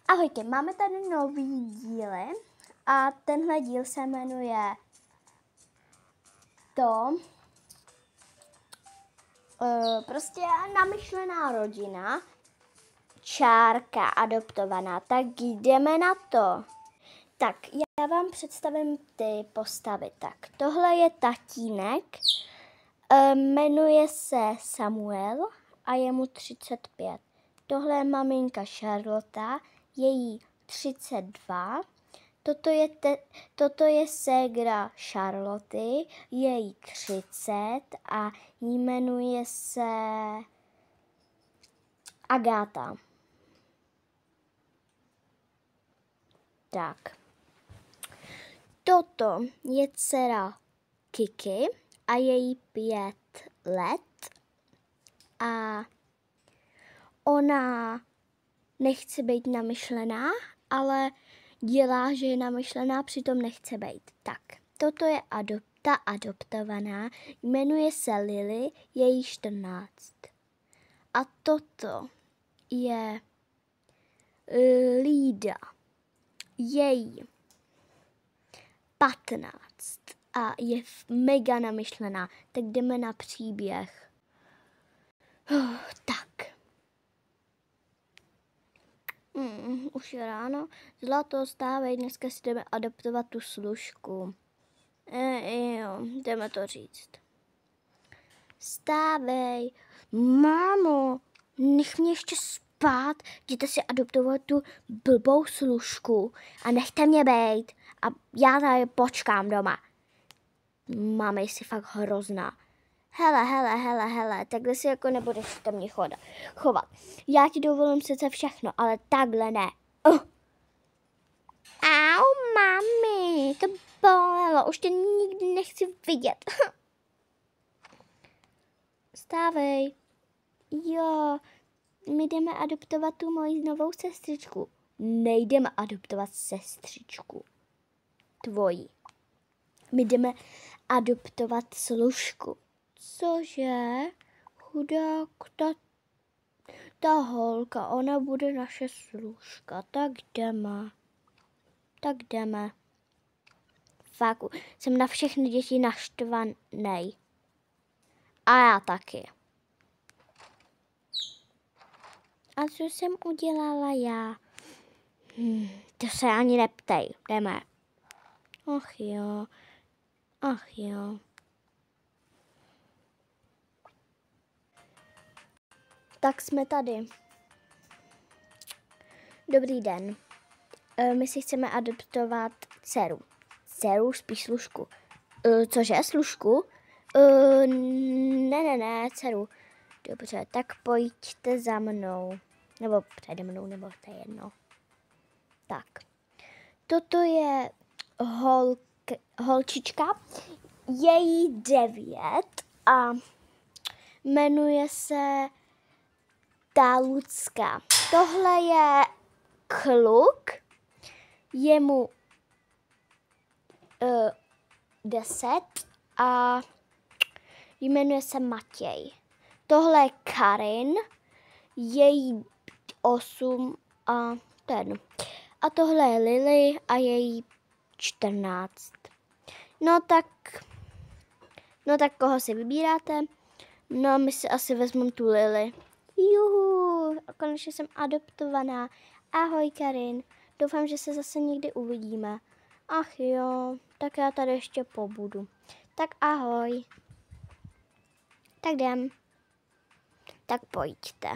Ahojky, máme tady nový díly a tenhle díl se jmenuje prostě namyšlená rodina, čárka adoptovaná, tak jdeme na to. Tak já vám představím ty postavy. Tak tohle je tatínek, jmenuje se Samuel a je mu 35. Tohle je maminka Charlotte, je jí 32. Toto je ségra Charloty, je jí 30 a jmenuje se Agáta. Tak. Toto je dcera Kiki a je jí 5 let a ona nechce být namyšlená, ale dělá, že je namyšlená, přitom nechce být. Tak, toto je ta adoptovaná, jmenuje se Lily, je jí 14. A toto je Lída, je jí 15 a je mega namyšlená. Tak jdeme na příběh. Tak. Už je ráno. Zlato, stávej, dneska si jdeme adoptovat tu služku. Jo, jdeme to říct. Stávej. Mámo, nech mě ještě spát. Jděte si adoptovat tu blbou služku a nechte mě bejt. A já tady počkám doma. Máma je si fakt hrozná. Hele, takhle si jako nebudeš ke mně chovat. Já ti dovolím sice všechno, ale takhle ne. Au, mami, to bolelo, už tě nikdy nechci vidět. Stávej. Jo, my jdeme adoptovat tu moji novou sestřičku. Nejdeme adoptovat sestřičku tvoji. My jdeme adoptovat služku. Cože? Chudák, ta holka, ona bude naše služka, tak jdeme. Fakt, jsem na všechny děti naštvanej. A já taky. A co jsem udělala já? To se ani neptej, jdeme. Ach jo. Tak jsme tady. Dobrý den. My si chceme adoptovat dceru. Dceru, spíš služku. Cože, služku? Ne, dceru. Dobře, tak pojďte za mnou. Nebo přede mnou, nebo to je jedno. Tak. Toto je holčička. Je jí 9 a jmenuje se ta Lucka. Tohle je kluk, je mu 10 a jmenuje se Matěj. Tohle je Karin, je jí 8 a ten. A tohle je Lily a je jí 14. No tak koho si vybíráte? No, my si asi vezmeme tu Lily. Juhu, konečně jsem adoptovaná. Ahoj, Karin. Doufám, že se zase někdy uvidíme. Ach jo, tak já tady ještě pobudu. Tak ahoj. Tak jdem. Tak pojďte.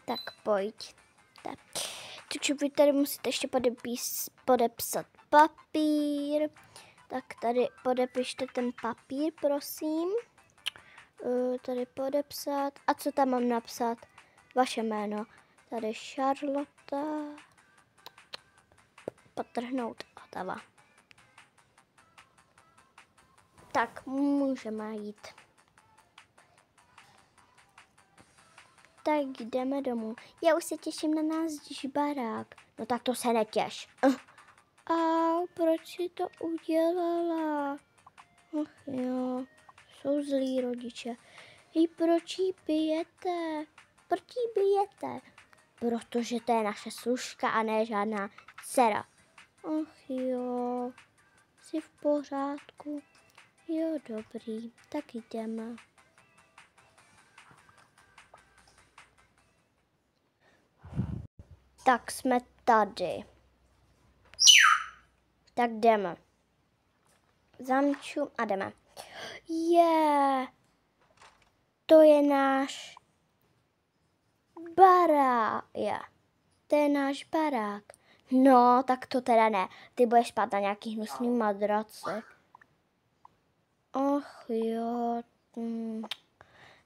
Tak pojďte. Takže vy tady musíte ještě podepsat papír. Tak tady podepište ten papír, prosím. Tady podepsat. A co tam mám napsat? Vaše jméno. Tady Charlotte. Podtrhnout. Hotovo. Tak, můžeme jít. Tak jdeme domů. Já už se těším na náš barák. No tak to se netěš. A proč si to udělala? Ach jo, jsou zlí rodiče. Proč jí bijete? Proč jí bijete? Protože to je naše služka a ne žádná dcera. Ach jo, jsi v pořádku? Jo, dobrý, tak jdeme. Tak jsme tady. Tak jdeme. Zamču a jdeme. To je náš barák. To je náš barák. No, tak to teda ne. Ty budeš spát na nějaký hnusný madraci. Ach jo.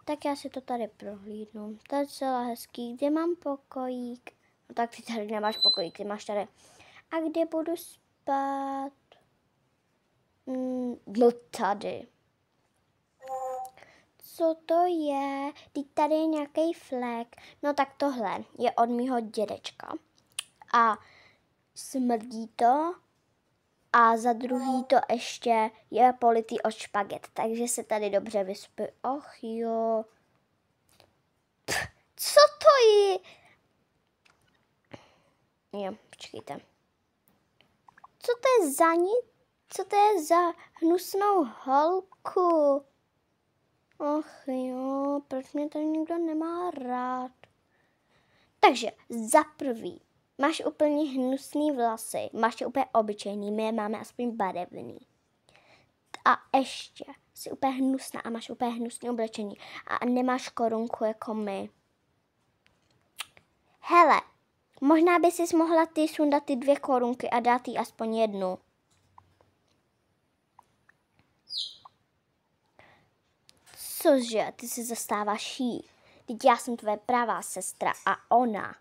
Tak já si to tady prohlídnu. To je celá hezký. Kde mám pokojík? No tak ty tady nemáš pokojík, ty máš tady. A kde budu spát? No tady. Co to je? Teď tady je nějaký flek. No tak tohle je od mýho dědečka. A smrdí to. A za druhý to ještě je politý od špaget. Takže se tady dobře vyspí. Och jo. Co to je? Jo, počkejte. Co to je za ní? Co to je za hnusnou holku? Ach jo, proč mě tady nikdo nemá rád? Takže za prvý, máš úplně hnusný vlasy, máš je úplně obyčejný, my je máme aspoň barevný. A ještě jsi úplně hnusná a máš úplně hnusný oblečení a nemáš korunku jako my. Hele, možná by si mohla ty sundat ty 2 korunky a dát jí aspoň 1. Cože, ty se zastáváš jí. Teď já jsem tvoje pravá sestra a ona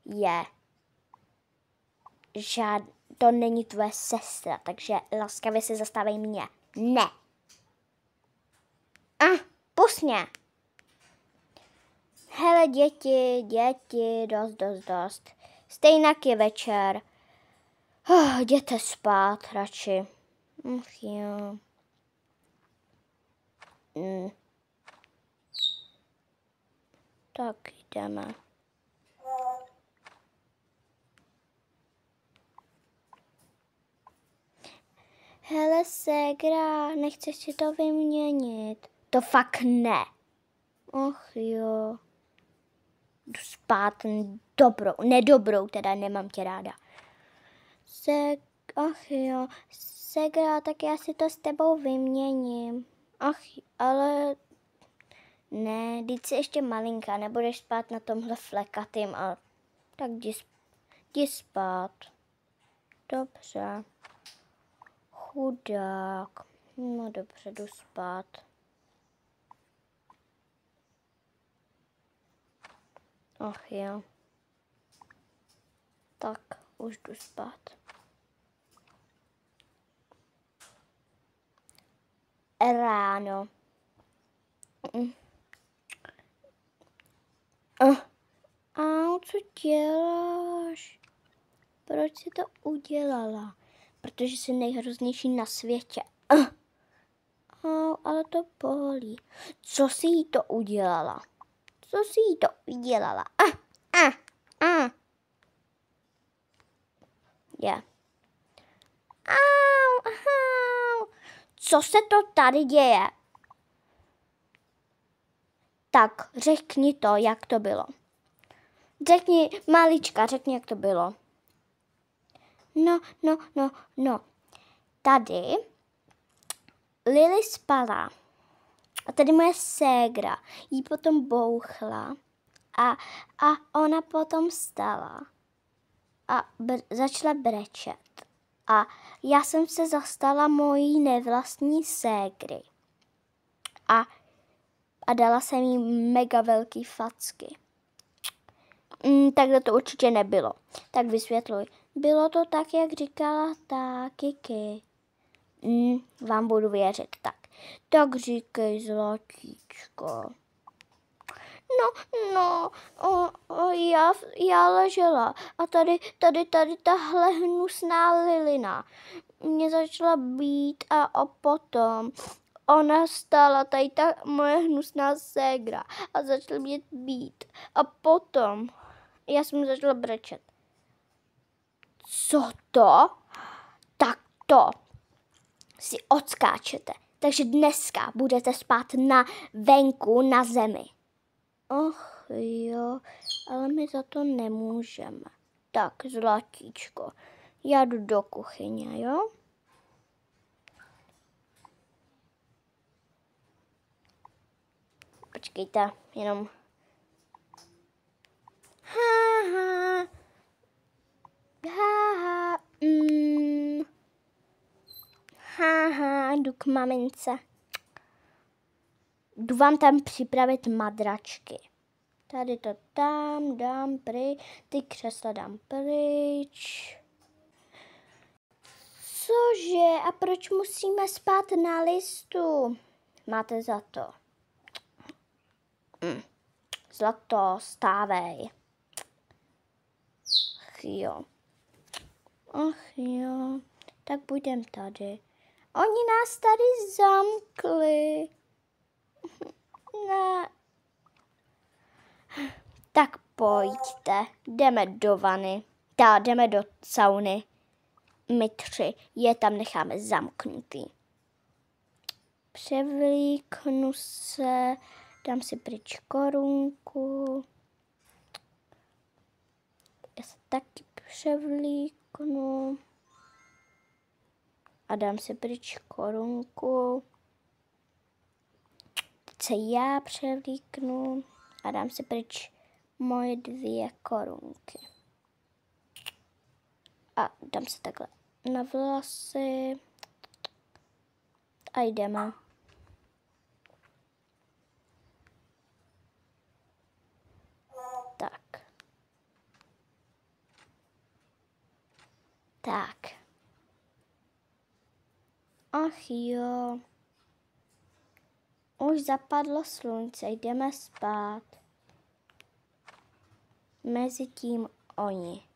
je to není tvoje sestra, takže laskavě se zastávej mě. Ne. Pust mě. Hele děti, dost. Stejnak je večer. Jděte spát radši. Jo. Tak jdeme. Hele, ségra, nechceš si to vyměnit? To fakt ne. Och jo. Jdu spát nedobrou, teda nemám tě ráda. Ach jo, ségra, tak já si to s tebou vyměním. Ach, ale ne, teď jsi ještě malinká, nebudeš spát na tomhle flekatým, ale tak jdi spát. Dobře. Chudák. No dobře, jdu spát. Ach jo. Tak, už jdu spát. Ráno. Co děláš? Proč jsi to udělala? Protože jsi nejhroznější na světě. Ale to bolí. Co jsi jí to udělala? Je. Co se to tady děje? Tak, řekni to, jak to bylo. Řekni, malička, jak to bylo. No. Tady Lily spala. A tady moje ségra jí potom bouchla. A ona potom vstala. A začala brečet. A já jsem se zastala mojí nevlastní ségry. A dala jsem jí mega velký facky. Takhle to určitě nebylo. Tak vysvětluj. Bylo to tak, jak říkala ta Kiki. Vám budu věřit. Tak říkej, zlatíčko. Já ležela a tady tahle hnusná Lilina mě začala být a potom ona stála tady ta moje hnusná ségra a začala mě bít. A potom já jsem začala brečet. Co to? Tak to si odskáčete. Takže dneska budete spát na venku na zemi. Och jo, ale my za to nemůžeme. Tak, zlatíčko, já jdu do kuchyně, jo? Počkejte, jenom... Haha. Haha. Haha, jdu k mamince. Jdu vám tam připravit madračky. Tady to tam dám pryč, ty křesla dám pryč. Cože? A proč musíme spát na listu? Máte za to. Zlato, stávej. Ach jo. Ach jo. Tak budem tady. Oni nás tady zamkli. Ne. Tak pojďte, jdeme do vany. Jdeme do sauny. My 3 je tam necháme zamknutý. Převlíknu se, dám si pryč korunku. Já se taky převlíknu. A dám si pryč korunku. Teď se já převlíknu a dám si pryč moje 2 korunky. A dám se takhle na vlasy. A jdeme. Tak. Tak. Ach jo. Už zapadlo slunce, jdeme spát. Mezitím oni.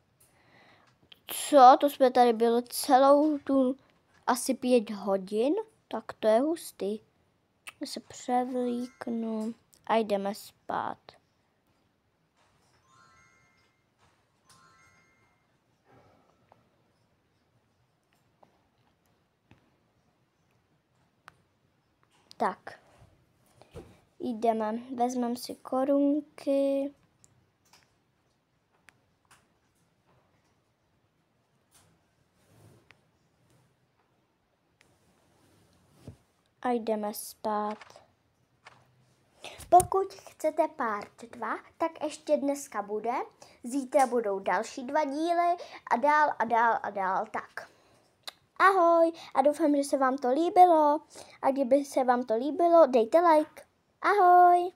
Co? To jsme tady byli celou tu asi 5 hodin? Tak to je hustý. Já se převlíknu a jdeme spát. Tak. Jdeme. Vezmeme si korunky. A jdeme spát. Pokud chcete part 2, tak ještě dneska bude. Zítra budou další 2 díly a dál a dál a dál. Tak. Ahoj a doufám, že se vám to líbilo. A kdyby se vám to líbilo, dejte like. Ahoj.